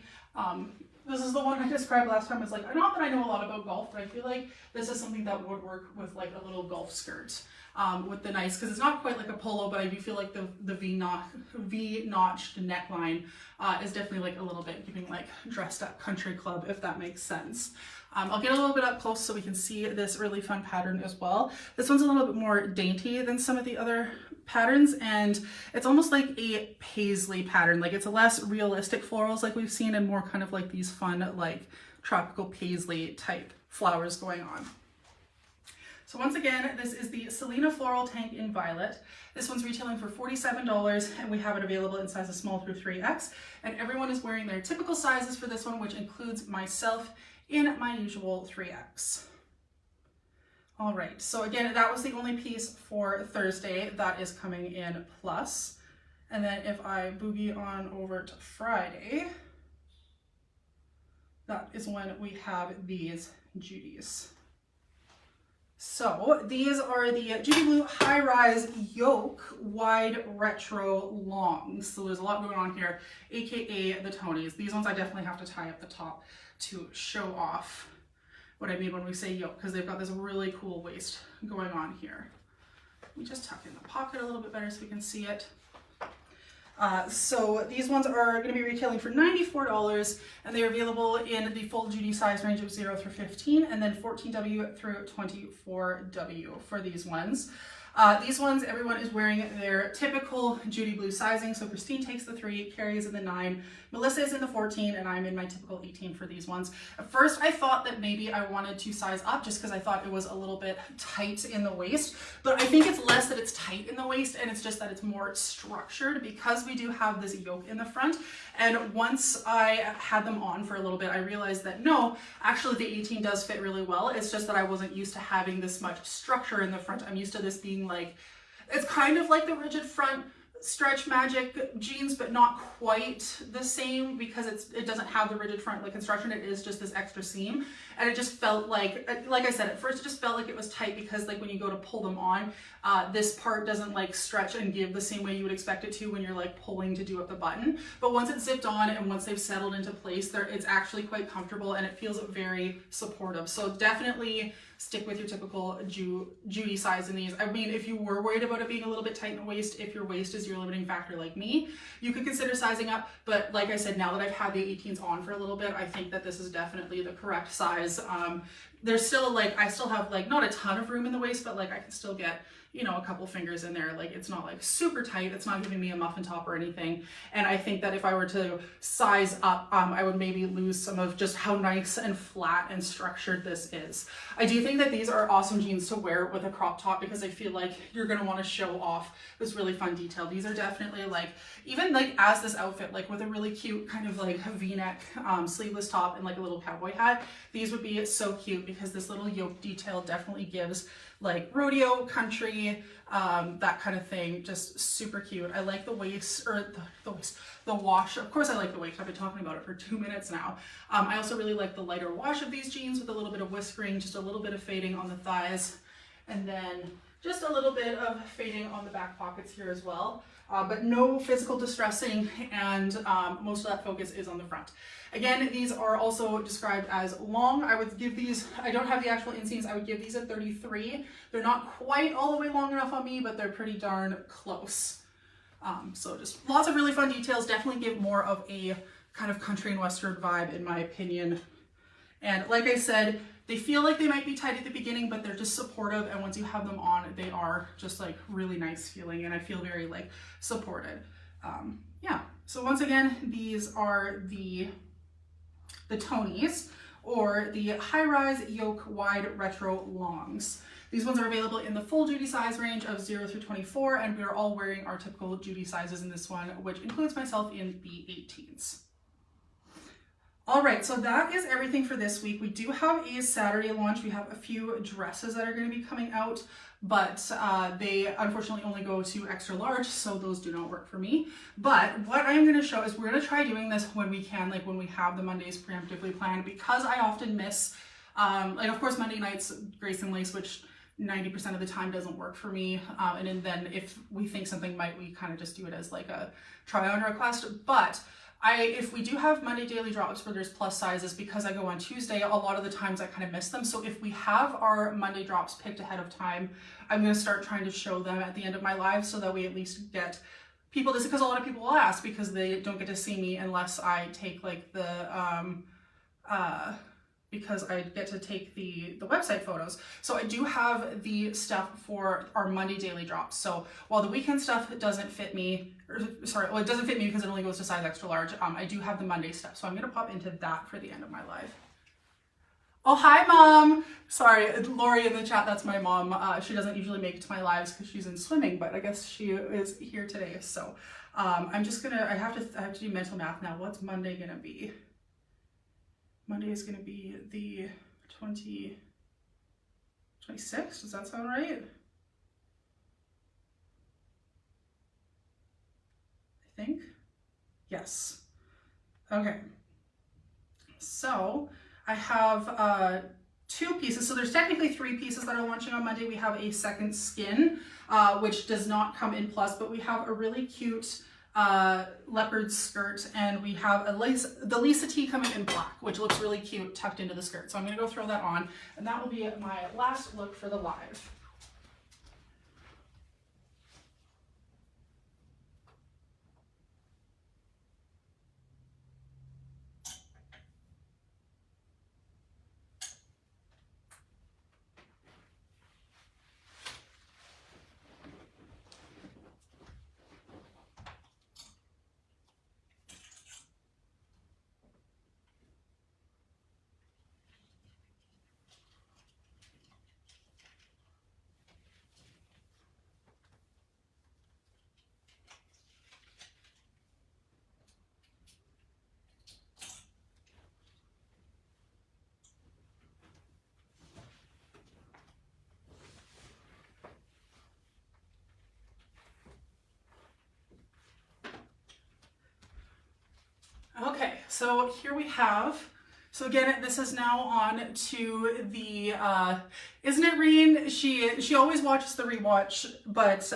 This is the one I described last time. It's like, not that I know a lot about golf, but I feel like this is something that would work with like a little golf skirt with the nice, because it's not quite like a polo, but I do feel like the V-notched neckline is definitely like a little bit giving like dressed up country club, if that makes sense. I'll get a little bit up close so we can see this really fun pattern as well. This one's a little bit more dainty than some of the other patterns, and it's almost like a paisley pattern. Like it's a less realistic florals like we've seen, and more kind of like these fun like tropical paisley type flowers going on. So once again, this is the Selena Floral Tank in Violet. This one's retailing for $47, and we have it available in sizes small through 3X, and everyone is wearing their typical sizes for this one, which includes myself in my usual 3X. All right, so again, that was the only piece for Thursday that is coming in plus. And then if I boogie on over to Friday, that is when we have these Judy's. So these are the Judy Blue High Rise Yoke Wide Retro Longs. So there's a lot going on here, AKA the Tonys. These ones I definitely have to tie up the top to show off what I mean when we say yoke, because they've got this really cool waist going on here. Let me just tuck in the pocket a little bit better so we can see it. So these ones are going to be retailing for $94, and they're available in the full Judy size range of 0 through 15, and then 14W through 24W for these ones. These ones, everyone is wearing their typical Judy Blue sizing. So Christine takes the 3, Carrie is in the 9, Melissa is in the 14, and I'm in my typical 18 for these ones. At first, I thought that maybe I wanted to size up just because I thought it was a little bit tight in the waist, but I think it's less that it's tight in the waist, and it's just that it's more structured because we do have this yoke in the front. And once I had them on for a little bit, I realized that no, actually the 18 does fit really well. It's just that I wasn't used to having this much structure in the front. I'm used to this being like, it's kind of like the rigid front Stretch Magic jeans, but not quite the same because it doesn't have the rigid front like construction. It is just this extra seam, and it just felt like I said, at first it just felt like it was tight because like when you go to pull them on, this part doesn't like stretch and give the same way you would expect it to when you're like pulling to do up the button. But once it's zipped on and once they've settled into place, it's actually quite comfortable and it feels very supportive. So definitely stick with your typical Judy size in these. I mean, if you were worried about it being a little bit tight in the waist, if your waist is your limiting factor like me, you could consider sizing up. But like I said, now that I've had the 18s on for a little bit, I think that this is definitely the correct size. There's still like, I still have like not a ton of room in the waist, but like I can still get, you know, a couple fingers in there. Like it's not like super tight. It's not giving me a muffin top or anything. And I think that if I were to size up, I would maybe lose some of just how nice and flat and structured this is. I do think that these are awesome jeans to wear with a crop top because I feel like you're going to want to show off this really fun detail. These are definitely like, even like as this outfit, like with a really cute kind of like V-neck sleeveless top and like a little cowboy hat, these would be so cute because this little yoke detail definitely gives like rodeo, country, that kind of thing. Just super cute. I like the waist, or the wash. Of course I like the waist. I've been talking about it for 2 minutes now. I also really like the lighter wash of these jeans with a little bit of whiskering, just a little bit of fading on the thighs, and then just a little bit of fading on the back pockets here as well. But no physical distressing, and most of that focus is on the front. Again, these are also described as long. I would give these, I don't have the actual inseams, I would give these a 33. They're not quite all the way long enough on me, but they're pretty darn close. So just lots of really fun details. Definitely give more of a kind of country and western vibe, in my opinion. And like I said, they feel like they might be tight at the beginning, but they're just supportive. And once you have them on, they are just like really nice feeling. And I feel very like supported. Yeah. So once again, these are the Tonies, or the High Rise Yoke Wide Retro Longs. These ones are available in the full Judy size range of 0 through 24, and we are all wearing our typical Judy sizes in this one, which includes myself in the 18s. All right, so that is everything for this week. We do have a Saturday launch. We have a few dresses that are going to be coming out, but they unfortunately only go to extra large, so those do not work for me. But what I'm going to show is we're going to try doing this when we can, like when we have the Mondays preemptively planned, because I often miss, like of course Monday nights, Grace and Lace, which 90% of the time doesn't work for me. And then if we think something might, we kind of just do it as like a try on request. But if we do have Monday daily drops where there's plus sizes, because I go on Tuesday, a lot of the times I kind of miss them. So if we have our Monday drops picked ahead of time, I'm going to start trying to show them at the end of my live so that we at least get people this, because a lot of people will ask because they don't get to see me unless I take like the, because I get to take the website photos. So I do have the stuff for our Monday daily drops. So while the weekend stuff doesn't fit me, it doesn't fit me because it only goes to size extra large, I do have the Monday stuff. So I'm gonna pop into that for the end of my live. Oh, hi Mom. Sorry, Lori in the chat, that's my mom. She doesn't usually make it to my lives because she's in swimming, but I guess she is here today. So I'm just gonna, I have to do mental math now. What's Monday gonna be? Monday is going to be the 26th. Does that sound right? I think. Yes. Okay. So I have 2 pieces. So there's technically 3 pieces that are launching on Monday. We have a second skin, which does not come in plus, but we have a really cute leopard skirt, and we have the Lisa T coming in black, which looks really cute tucked into the skirt. So I'm going to go throw that on, and that will be my last look for the live. Okay, so here we have, so again, this is now on to the, isn't it Reen? She always watches the rewatch, but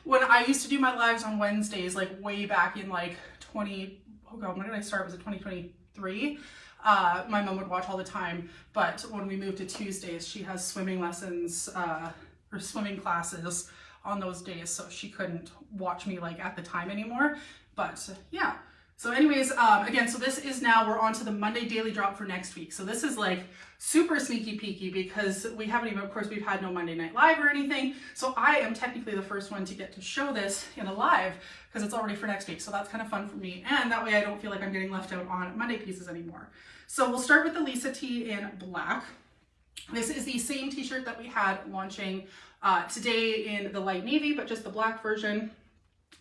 when I used to do my lives on Wednesdays, like way back in like when did I start? Was it 2023? My mom would watch all the time, but when we moved to Tuesdays, she has swimming lessons, or swimming classes on those days, so she couldn't watch me like at the time anymore, but yeah. So anyways, again, so this is now, we're on to the Monday daily drop for next week. So this is like super sneaky peeky because we haven't even, of course, we've had no Monday Night Live or anything. So I am technically the first one to get to show this in a live because it's already for next week. So that's kind of fun for me. And that way I don't feel like I'm getting left out on Monday pieces anymore. So we'll start with the Lisa T in black. This is the same t-shirt that we had launching today in the light navy, but just the black version.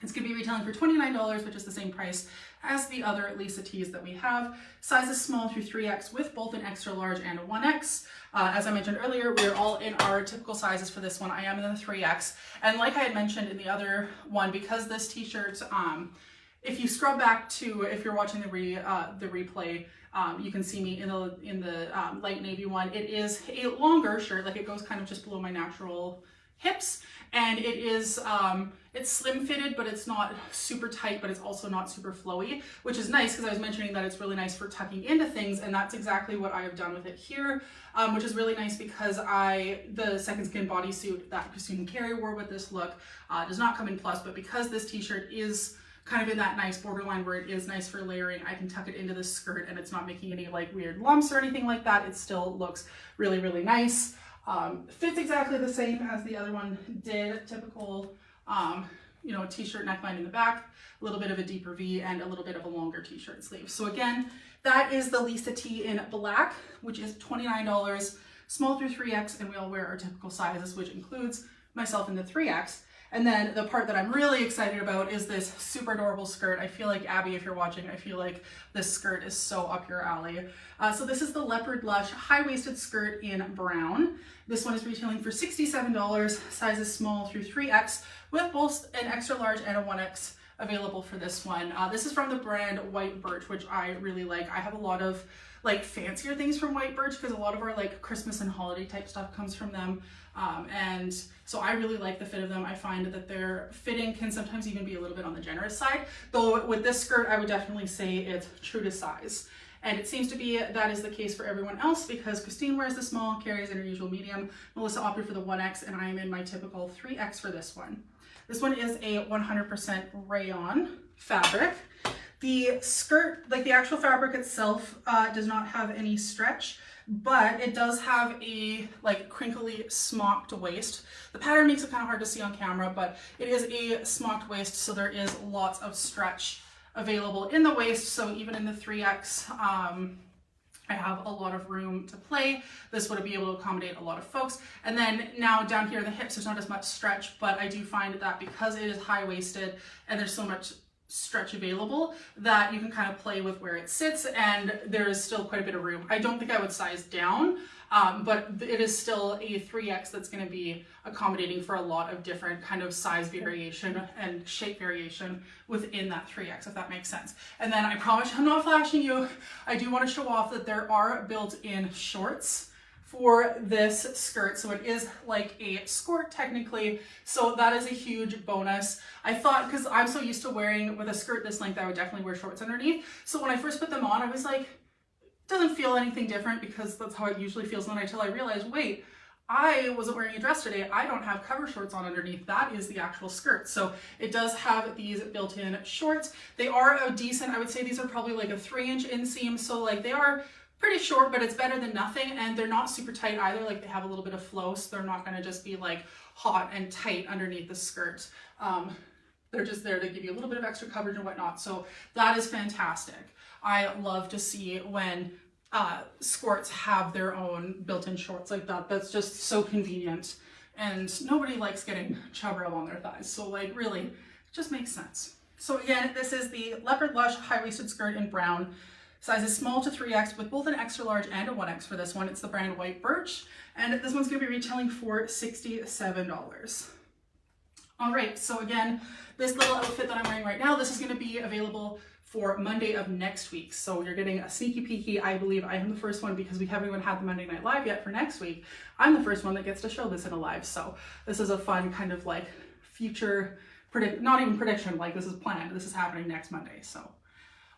It's going to be retailing for $29, which is the same price as the other Lisa T's that we have. Sizes small through 3X with both an extra large and a 1X. As I mentioned earlier, we're all in our typical sizes for this one. I am in the 3X. And like I had mentioned in the other one, because this t-shirt, if you scrub back to, if you're watching the replay, you can see me in the light navy one. It is a longer shirt, like it goes kind of just below my natural hips, and it is it's slim fitted, but it's not super tight, but it's also not super flowy, which is nice because I was mentioning that it's really nice for tucking into things, and that's exactly what I have done with it here, which is really nice because the second skin bodysuit that Christine Carey wore with this look does not come in plus, but because this t-shirt is kind of in that nice borderline where it is nice for layering. I can tuck it into the skirt and it's not making any like weird lumps or anything like that. It still looks really, really nice. Fits exactly the same as the other one did. Typical, you know, t-shirt neckline in the back, a little bit of a deeper V and a little bit of a longer t-shirt sleeve. So again, that is the Lisa tee in black, which is $29, small through 3X, and we all wear our typical sizes, which includes myself in the 3X. And then the part that I'm really excited about is this super adorable skirt. I feel like, Abby, if you're watching, I feel like this skirt is so up your alley. So this is the Leopard Lush high-waisted skirt in brown. This one is retailing for $67, sizes small through 3X, with both an extra large and a 1X available for this one. This is from the brand White Birch, which I really like. I have a lot of like fancier things from White Birch because a lot of our like Christmas and holiday type stuff comes from them. And so I really like the fit of them. I find that their fitting can sometimes even be a little bit on the generous side, though with this skirt I would definitely say it's true to size. And it seems to be that is the case for everyone else because Christine wears the small, Carrie's in her usual medium, Melissa opted for the 1X, and I am in my typical 3X for this one. This one is a 100% rayon fabric. The skirt, like the actual fabric itself, does not have any stretch, but it does have a like crinkly smocked waist. The pattern makes it kind of hard to see on camera, but it is a smocked waist, so there is lots of stretch available in the waist. So even in the 3X, I have a lot of room to play. This would be able to accommodate a lot of folks. And then now down here in the hips, there's not as much stretch, but I do find that because it is high-waisted and there's so much stretch available that you can kind of play with where it sits, and there is still quite a bit of room. I don't think I would size down, but it is still a 3X that's going to be accommodating for a lot of different kind of size variation and shape variation within that 3X, if that makes sense. And then I promise I'm not flashing you. I do want to show off that there are built-in shorts for this skirt, so it is like a skirt technically, so that is a huge bonus. I thought, because I'm so used to wearing with a skirt this length, I would definitely wear shorts underneath. So when I first put them on, I was like, it doesn't feel anything different because that's how it usually feels. And then until I realized, wait, I wasn't wearing a dress today. I don't have cover shorts on underneath. That is the actual skirt. So it does have these built-in shorts. They are a decent, I would say these are probably like a 3-inch inseam. So like they are pretty short, but it's better than nothing. And they're not super tight either. Like they have a little bit of flow, so they're not going to just be like hot and tight underneath the skirt. They're just there to give you a little bit of extra coverage and whatnot. So that is fantastic. I love to see when skirts have their own built-in shorts like that. That's just so convenient. And nobody likes getting chub rub on their thighs. So like really, it just makes sense. So again, this is the Leopard Lush high-waisted skirt in brown. Sizes small to 3X with both an extra large and a 1X for this one. It's the brand White Birch, and this one's gonna be retailing for $67. All right, so again, this little outfit that I'm wearing right now, this is gonna be available for Monday of next week. So you're getting a sneaky peeky. I believe I am the first one because we haven't even had the Monday Night Live yet for next week. I'm the first one that gets to show this in a live. So this is a fun kind of like future not even prediction, like this is planned. This is happening next Monday, so.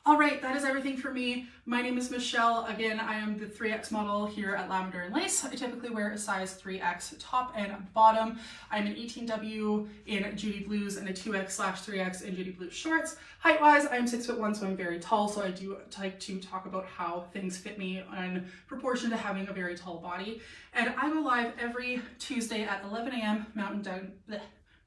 All right, that is everything for me. My name is Michelle. Again, I am the 3X model here at Lavender and Lace. I typically wear a size 3X top and bottom. I'm an 18W in Judy Blues and a 2X/3X in Judy Blue shorts. Height-wise, I am 6'1", so I'm very tall, so I do like to talk about how things fit me in proportion to having a very tall body. And I go live every Tuesday at 11 a.m.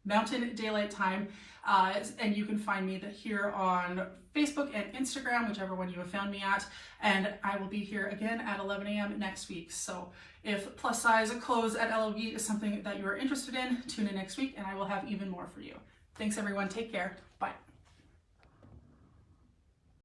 Mountain Daylight Time. And you can find me here on Facebook and Instagram, whichever one you have found me at. And I will be here again at 11 a.m. next week. So if plus size clothes at LOV is something that you are interested in, tune in next week and I will have even more for you. Thanks everyone. Take care. Bye.